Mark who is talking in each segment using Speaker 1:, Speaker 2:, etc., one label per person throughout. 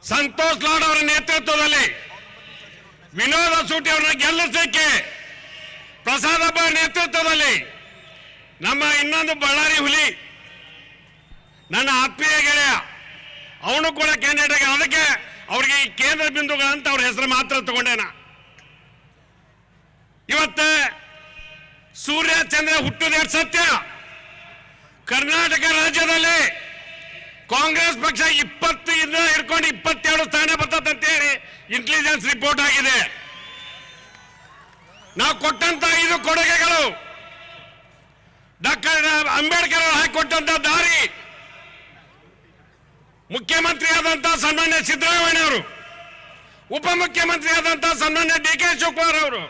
Speaker 1: ಸಂತೋಷ್ ಲಾಡ್ ಅವರ ನೇತೃತ್ವದಲ್ಲಿ ವಿನೋದ್ ಅಸೂಟಿ ಅವರನ್ನ ಗೆಲ್ಲಿಸಲಿಕ್ಕೆ ಪ್ರಸಾದ್ ಹಬ್ಬ ನೇತೃತ್ವದಲ್ಲಿ ನಮ್ಮ ಇನ್ನೊಂದು ಬಳ್ಳಾರಿ ಹುಲಿ ನನ್ನ ಆತ್ಮೀಯ ಗೆಳೆಯ ಅವನು ಕೂಡ ಕ್ಯಾಂಡಿಡೇಟ್ ಅದಕ್ಕೆ ಅವರಿಗೆ ಈ ಕೇಂದ್ರ ಬಿಂದುಗಳಂತ ಅವ್ರ ಹೆಸರು ಮಾತ್ರ ತಗೊಂಡೇನ. ಇವತ್ತು ಸೂರ್ಯ ಚಂದ್ರ ಹುಟ್ಟುವುದೇ ಸತ್ಯ. ಕರ್ನಾಟಕ ರಾಜ್ಯದಲ್ಲಿ ಕಾಂಗ್ರೆಸ್ ಪಕ್ಷ 20 ಹಿಡ್ಕೊಂಡು 22 ಸ್ಥಾನ ಬರ್ತದಂತೇಳಿ ಇಂಟೆಲಿಜೆನ್ಸ್ ರಿಪೋರ್ಟ್ ಆಗಿದೆ. ನಾವು ಕೊಟ್ಟಂತ 5 ಕೊಡುಗೆಗಳು ಡಾಕ್ಟರ್ ಅಂಬೇಡ್ಕರ್ ಹಾಕಿಕೊಟ್ಟಂತ ದಾರಿ, ಮುಖ್ಯಮಂತ್ರಿ ಆದಂತಹ ಸನ್ಮಾನ್ಯ ಸಿದ್ದರಾಮಯ್ಯ ಅವರು, ಉಪಮುಖ್ಯಮಂತ್ರಿ ಆದಂತಹ ಸನ್ಮಾನ್ಯ DK ಶಿವಕುಮಾರ್ ಅವರು,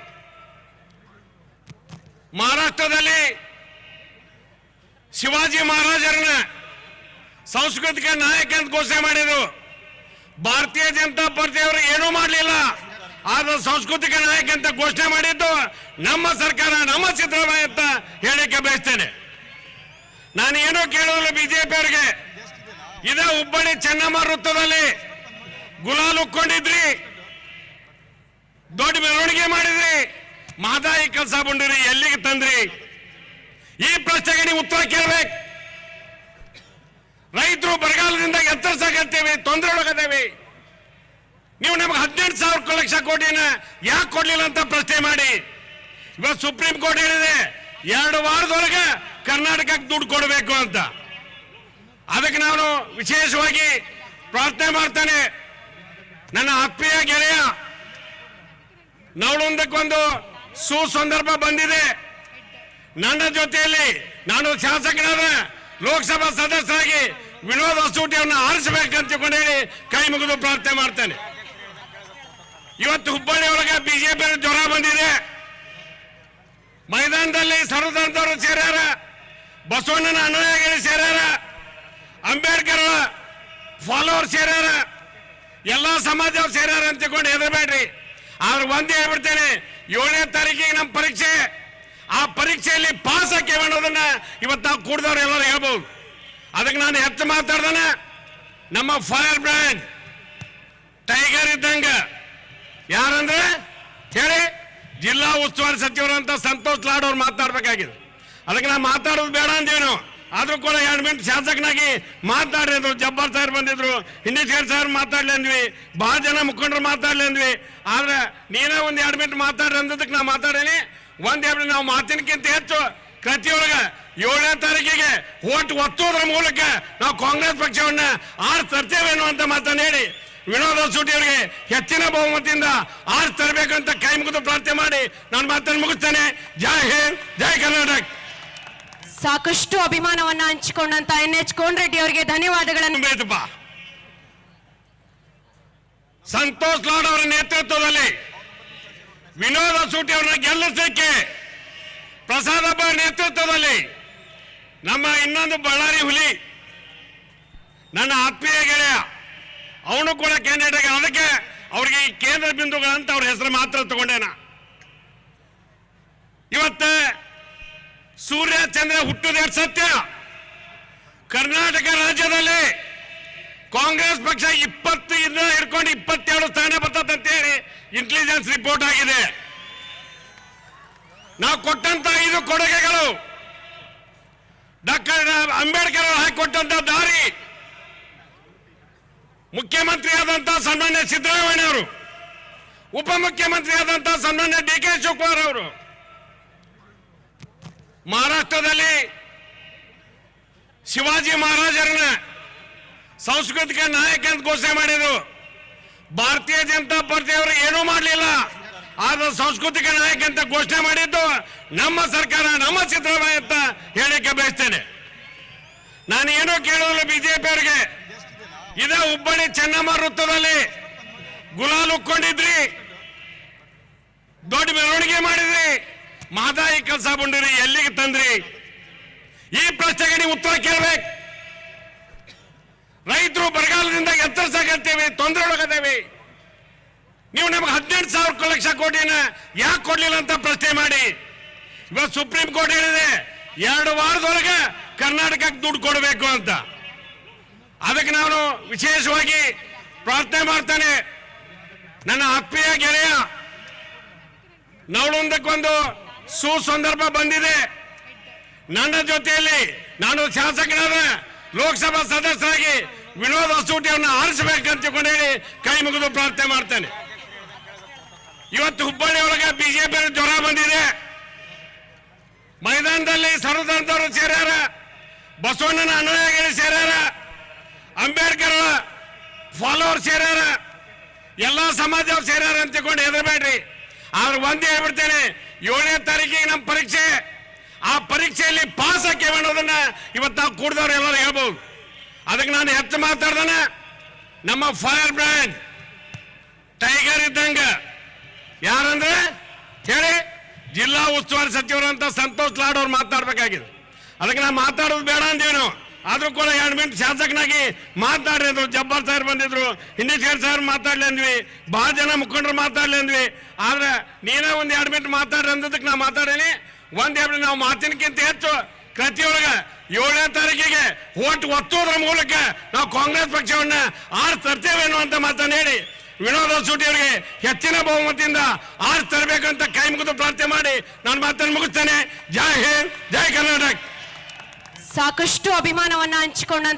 Speaker 1: ಮಹಾರಾಷ್ಟ್ರದಲ್ಲಿ ಶಿವಾಜಿ ಮಹಾರಾಜರನ್ನ ಸಾಂಸ್ಕೃತಿಕ ನಾಯಕ ಅಂತ ಘೋಷಣೆ ಮಾಡಿದ್ರು. ಭಾರತೀಯ ಜನತಾ ಪಾರ್ಟಿ ಅವರು ಏನೂ ಮಾಡಲಿಲ್ಲ, ಆದ್ರೆ ಸಾಂಸ್ಕೃತಿಕ ನಾಯಕ ಅಂತ ಘೋಷಣೆ ಮಾಡಿದ್ದು ನಮ್ಮ ಸರ್ಕಾರ, ನಮ್ಮ ಸಿದ್ದರಾಮಯ್ಯ ಅಂತ ಹೇಳಿಕೆ ಬಯಸ್ತೇನೆ. ನಾನು ಏನೋ ಕೇಳೋದಿಲ್ಲ ಬಿಜೆಪಿ ಅವರಿಗೆ. ಇದೇ ಹುಬ್ಬಳ್ಳಿ ಚೆನ್ನಮ್ಮ ವೃತ್ತದಲ್ಲಿ ಗುಲಾಲ್ ಉಕ್ಕೊಂಡಿದ್ರಿ, ದೊಡ್ಡ ಮೆರವಣಿಗೆ ಮಾಡಿದ್ರಿ, ಮಹದಾಯಿ ಕೆಲಸ ಬಂದ್ರಿ, ಎಲ್ಲಿಗೆ ತಂದ್ರಿ? ಈ ಪ್ರಶ್ನೆಗೆ ನೀವು ಉತ್ತರ ಕೇಳಬೇಕು. ರೈತರು ಬರಗಾಲದಿಂದ ಎತ್ತರಿಸಕತ್ತೇವೆ, ತೊಂದರೆ ಒಳಗದೇವೆ. ನೀವು ನಮಗೆ 18,000 ಲಕ್ಷ ಕೋಟಿನ ಯಾಕೆ ಕೊಡ್ಲಿಲ್ಲ ಅಂತ ಪ್ರಶ್ನೆ ಮಾಡಿ. ಇವತ್ತು ಸುಪ್ರೀಂ ಕೋರ್ಟ್ ಹೇಳಿದೆ 2 ವಾರದೊಳಗೆ ಕರ್ನಾಟಕಕ್ಕೆ ದುಡ್ಡು ಕೊಡಬೇಕು ಅಂತ. ಅದಕ್ಕೆ ನಾನು ವಿಶೇಷವಾಗಿ ಪ್ರಾರ್ಥನೆ ಮಾಡ್ತೇನೆ. ನನ್ನ ಆತ್ಮೀಯ ಗೆಳೆಯ ನವಳೊಂದಕ್ಕೊಂದು ಸುಸಂದರ್ಭ ಬಂದಿದೆ. ನನ್ನ ಜೊತೆಯಲ್ಲಿ ನಾನು ಶಾಸಕರಾದ ಲೋಕಸಭಾ ಸದಸ್ಯರಾಗಿ ವಿನೋದ್ ಅಸೂಟಿ ಅವರನ್ನ ಆರಿಸಬೇಕಂತ ಹೇಳಿ ಕೈ ಮುಗಿದು ಪ್ರಾರ್ಥನೆ ಮಾಡ್ತೇನೆ. ಇವತ್ತು ಹುಬ್ಬಳ್ಳಿ ಒಳಗೆ ಬಿಜೆಪಿ ಜ್ವರ ಬಂದಿದೆ. ಮೈದಾನದಲ್ಲಿ ಸರ್ವಧರ್ಮದವರು ಸೇರ್ಯಾರ, ಬಸವಣ್ಣನ ಅನುಯಾಯಿಗಳು ಸೇರ್ಯಾರ, ಅಂಬೇಡ್ಕರ್ ಫಾಲೋವರ್ ಸೇರ್ಯಾರ, ಎಲ್ಲಾ ಸಮಾಜದವ್ರು ಸೇರ್ಯಾರ ಅಂತ ತಿಳ್ಕೊಂಡು ಹೆದರಬೇಡ್ರಿ. ಆದ್ರೆ ಒಂದೇ ಹೇಳ್ಬಿಡ್ತೇನೆ, 7ನೇ ತಾರೀಕಿಗೆ ನಮ್ಮ ಪರೀಕ್ಷೆ. ಆ ಪರೀಕ್ಷೆಯಲ್ಲಿ ಪಾಸ್ ಆಗಿ ಅನ್ನೋದನ್ನ ಇವತ್ತು ನಾವು ಕೂಡಿದವ್ರು ಎಲ್ಲರೂ ಹೇಳ್ಬೋದು. ಅದಕ್ಕೆ ನಾನು ಹೆಚ್ಚು ಮಾತಾಡ್ದಾನೆ. ನಮ್ಮ ಫೈರ್ ಬ್ರ್ಯಾಂಡ್ ಟೈಗರ್ ಇದ್ದಂಗ ಯಾರಂದ್ರೆ ಹೇಳಿ, ಜಿಲ್ಲಾ ಉಸ್ತುವಾರಿ ಸಚಿವರಂತ ಸಂತೋಷ್ ಲಾಡ್ ಅವ್ರು ಮಾತಾಡ್ಬೇಕಾಗಿದೆ. ಅದಕ್ಕೆ ನಾನು ಮಾತಾಡೋದು ಬೇಡ ಅಂದೇನು, ಆದ್ರೂ ಕೂಡ 2 ಮಿನಿಟ್ ಶಾಸಕನಾಗಿ ಮಾತಾಡಿದ್ರು. ಜಬ್ಬಾರ್ ಸಾಹೇಬ್ ಬಂದಿದ್ರು, ಹಿಂಡೇಶ್ವರ್ ಸಾಹೇಬ್ ಮಾತಾಡ್ಲಿ ಅಂದ್ವಿ, ಬಹಳ ಜನ ಮುಖಂಡರು ಮಾತಾಡ್ಲಿ ಅಂದ್ವಿ. ಆದ್ರೆ ನೀನೇ 1-2 ಮಿನಿಟ್ ಮಾತಾಡ್ರಿ ಅಂದದಕ್ಕೆ ನಾ ಮಾತಾಡೇನಿ. ನಾವು ಮಾತಿನಕ್ಕಿಂತ ಹೆಚ್ಚು ಕೃತಿಯೊಳಗೆ 7ನೇ ತಾರೀಕಿಗೆ ಓಟ್ ಒತ್ತೋದ್ರ ಮೂಲಕ ನಾವು ಕಾಂಗ್ರೆಸ್ ಪಕ್ಷವನ್ನ ತರ್ತೇವೆ ಅನ್ನುವಂತ ಮಾತನ್ನು ಹೇಳಿ ವಿನೋದ್ ಅಸೂಟಿ ಅವರಿಗೆ ಹೆಚ್ಚಿನ ಬಹುಮತದಿಂದ ತರಬೇಕಂತ ಕೈ ಮುಗಿದು ಪ್ರಾರ್ಥನೆ ಮಾಡಿ ನಾನು ಮಾತನ್ನು ಮುಗಿಸ್ತೇನೆ. ಜೈ ಹಿಂದ್, ಜೈ ಕರ್ನಾಟಕ.
Speaker 2: ಸಾಕಷ್ಟು ಅಭಿಮಾನವನ್ನ ಹಂಚಿಕೊಂಡಂತ NH ಕೋನರೆಡ್ಡಿ ಅವರಿಗೆ ಧನ್ಯವಾದಗಳನ್ನು.
Speaker 1: ಸಂತೋಷ್ ಲಾಡ್ ಅವರ ನೇತೃತ್ವದಲ್ಲಿ ವಿನೋದ್ ಅಸೂಟಿ ಅವರನ್ನ ಗೆಲ್ಲಿಸಲಿಕ್ಕೆ ಪ್ರಸಾದ್ ಹಬ್ಬ ನೇತೃತ್ವದಲ್ಲಿ ನಮ್ಮ ಇನ್ನೊಂದು ಬಳ್ಳಾರಿ ಹುಲಿ ನನ್ನ ಆತ್ಮೀಯ ಗೆಳೆಯ ಅವನು ಕೂಡ ಕ್ಯಾಂಡಿಡೇಟ್ ಅದಕ್ಕೆ ಅವರಿಗೆ ಈ ಕೇಂದ್ರ ಬಿಂದುಗಳಂತ ಅವ್ರ ಹೆಸರು ಮಾತ್ರ ತಗೊಂಡೇನ. ಇವತ್ತು ಸೂರ್ಯ ಚಂದ್ರ ಹುಟ್ಟುವುದೇ ಸತ್ಯ. ಕರ್ನಾಟಕ ರಾಜ್ಯದಲ್ಲಿ ಕಾಂಗ್ರೆಸ್ ಪಕ್ಷ 20 ಹಿಡ್ಕೊಂಡು 22 ಸ್ಥಾನ ಬರ್ತದಂತೇಳಿ ಇಂಟೆಲಿಜೆನ್ಸ್ ರಿಪೋರ್ಟ್ ಆಗಿದೆ. ನಾವು ಕೊಟ್ಟಂತ 5 ಕೊಡುಗೆಗಳು ಡಾಕ್ಟರ್ ಅಂಬೇಡ್ಕರ್ ಹಾಕಿಕೊಟ್ಟಂತ ದಾರಿ, ಮುಖ್ಯಮಂತ್ರಿ ಆದಂತಹ ಸನ್ಮಾನ್ಯ ಸಿದ್ದರಾಮಯ್ಯ ಅವರು, ಉಪಮುಖ್ಯಮಂತ್ರಿ ಆದಂತಹ ಸನ್ಮಾನ್ಯ DK ಶಿವಕುಮಾರ್ ಅವರು, ಮಹಾರಾಷ್ಟ್ರದಲ್ಲಿ ಶಿವಾಜಿ ಮಹಾರಾಜರನ್ನ ಸಾಂಸ್ಕೃತಿಕ ನಾಯಕ ಅಂತ ಘೋಷಣೆ ಮಾಡಿದ್ರು. ಭಾರತೀಯ ಜನತಾ ಪಾರ್ಟಿ ಅವರು ಏನೂ ಮಾಡಲಿಲ್ಲ, ಆದ್ರೆ ಸಾಂಸ್ಕೃತಿಕ ನಾಯಕ ಅಂತ ಘೋಷಣೆ ಮಾಡಿದ್ದು ನಮ್ಮ ಸರ್ಕಾರ, ನಮ್ಮ ಸಿದ್ದರಾಮಯ್ಯ ಅಂತ ಹೇಳಿಕೆ ಬಯಸ್ತೇನೆ. ನಾನು ಏನೋ ಕೇಳೋದಿಲ್ಲ ಬಿಜೆಪಿ ಅವರಿಗೆ. ಇದೇ ಹುಬ್ಬಳ್ಳಿ ಚೆನ್ನಮ್ಮ ವೃತ್ತದಲ್ಲಿ ಗುಲಾಲ್ ಉಕ್ಕೊಂಡಿದ್ರಿ, ದೊಡ್ಡ ಮೆರವಣಿಗೆ ಮಾಡಿದ್ರಿ, ಮಹದಾಯಿ ಕೆಲಸ ಬಂದ್ರಿ, ಎಲ್ಲಿಗೆ ತಂದ್ರಿ? ಈ ಪ್ರಶ್ನೆಗೆ ನೀವು ಉತ್ತರ ಕೇಳಬೇಕು. ರೈತರು ಬರಗಾಲದಿಂದ ಎತ್ತರಿಸಕತ್ತೇವೆ, ತೊಂದರೆ ಒಳಗದೇವೆ. ನೀವು ನಮಗೆ 18,000 ಲಕ್ಷ ಕೋಟಿನ ಯಾಕೆ ಕೊಡ್ಲಿಲ್ಲ ಅಂತ ಪ್ರಶ್ನೆ ಮಾಡಿ. ಇವತ್ತು ಸುಪ್ರೀಂ ಕೋರ್ಟ್ ಹೇಳಿದೆ 2 ವಾರದೊಳಗೆ ಕರ್ನಾಟಕಕ್ಕೆ ದುಡ್ಡು ಕೊಡಬೇಕು ಅಂತ. ಅದಕ್ಕೆ ನಾನು ವಿಶೇಷವಾಗಿ ಪ್ರಾರ್ಥನೆ ಮಾಡ್ತೇನೆ. ನನ್ನ ಆತ್ಮೀಯ ಗೆಳೆಯ ನವಳೊಂದಕ್ಕೊಂದು ಸುಸಂದರ್ಭ ಬಂದಿದೆ. ನನ್ನ ಜೊತೆಯಲ್ಲಿ ನಾನು ಶಾಸಕರಾದ ಲೋಕಸಭಾ ಸದಸ್ಯರಾಗಿ ವಿನೋದ್ ಅಸೂಟಿಯನ್ನು ಆರಿಸಬೇಕಂತ ಹೇಳಿ ಕೈ ಮುಗಿದು ಪ್ರಾರ್ಥನೆ ಮಾಡ್ತೇನೆ. ಇವತ್ತು ಹುಬ್ಬಳ್ಳಿ ಒಳಗೆ ಬಿಜೆಪಿ ಜ್ವರ ಬಂದಿದೆ. ಮೈದಾನದಲ್ಲಿ ಸರ್ವಧರ್ಮದವರು ಸೇರ್ಯಾರ, ಬಸವಣ್ಣನ ಅನುಯಾಯಿಗಳು ಸೇರ್ಯಾರ, ಅಂಬೇಡ್ಕರ್ ಫಾಲೋವರ್ ಸೇರ್ಯಾರ, ಎಲ್ಲಾ ಸಮಾಜದವ್ರು ಸೇರ್ಯಾರ ಅಂತ ತಿಳ್ಕೊಂಡು ಹೆದರಬೇಡ್ರಿ. ಆದ್ರೆ ಒಂದೇ ಹೇಳ್ಬಿಡ್ತೇನೆ, 7ನೇ ತಾರೀಕಿಗೆ ನಮ್ಮ ಪರೀಕ್ಷೆ. ಆ ಪರೀಕ್ಷೆಯಲ್ಲಿ ಪಾಸ್ ಹಾಕೇವೆ ಅನ್ನೋದನ್ನ ಇವತ್ತು ನಾವು ಕೂಡಿದವ್ರು ಎಲ್ಲರೂ ಹೇಳ್ಬೋದು. ಅದಕ್ಕೆ ನಾನು ಹೆಚ್ಚು ಮಾತಾಡ್ದಾನ. ನಮ್ಮ ಫೈರ್ ಬ್ರ್ಯಾಂಡ್ ಟೈಗರ್ ಇದ್ದಂಗ ಯಾರಂದ್ರೆ ಹೇಳಿ, ಜಿಲ್ಲಾ ಉಸ್ತುವಾರಿ ಸಚಿವರಂತ ಸಂತೋಷ್ ಲಾಡ್ ಅವ್ರು ಮಾತಾಡ್ಬೇಕಾಗಿದೆ. ಅದಕ್ಕೆ ನಾನು ಮಾತಾಡೋದು ಬೇಡ ಅಂದೇನು, ಆದ್ರೂ ಕೂಡ 2 ಮಿನಿಟ್ ಶಾಸಕನಾಗಿ ಮಾತಾಡಿದ್ರು. ಜಬ್ಬಾರ್ ಸಾಹೇಬ್ ಬಂದಿದ್ರು, ಹಿಂಡೇಶ್ವರ್ ಸಾಹೇಬ್ ಮಾತಾಡ್ಲಿ ಅಂದ್ವಿ, ಬಹಳ ಜನ ಮುಖಂಡರು ಮಾತಾಡ್ಲಿ ಅಂದ್ವಿ. ಆದ್ರೆ ನೀನೇ ಒಂದು 2 ಮಿನಿಟ್ ಮಾತಾಡ್ರಿ ಅಂದದಕ್ಕೆ ನಾ ಮಾತಾಡೇನಿ. ಒಂದ್ ನಾವು ಮಾತಿನಕ್ಕಿಂತ ಹೆಚ್ಚು ಕೃತಿಯೊಳಗ 7ನೇ ತಾರೀಕಿಗೆ ಓಟ್ ಒತ್ತೋದ್ರ ಮೂಲಕ ನಾವು ಕಾಂಗ್ರೆಸ್ ಪಕ್ಷವನ್ನ ತರ್ತೇವೆ ಅನ್ನುವಂತ ಮಾತನ್ನ ಹೇಳಿ ವಿನೋದ್ ಅಸೂಟಿ ಅವರಿಗೆ ಹೆಚ್ಚಿನ ಬಹುಮತದಿಂದ ತರಬೇಕಂತ ಕೈ ಮುಗಿದು ಪ್ರಾರ್ಥನೆ ಮಾಡಿ ನಾನು ಮಾತನ್ನು ಮುಗಿಸ್ತೇನೆ. ಜೈ ಹಿಂದ್, ಜೈ ಕರ್ನಾಟಕ.
Speaker 2: ಸಾಕಷ್ಟು ಅಭಿಮಾನವನ್ನ ಹಂಚಿಕೊಂಡಂತ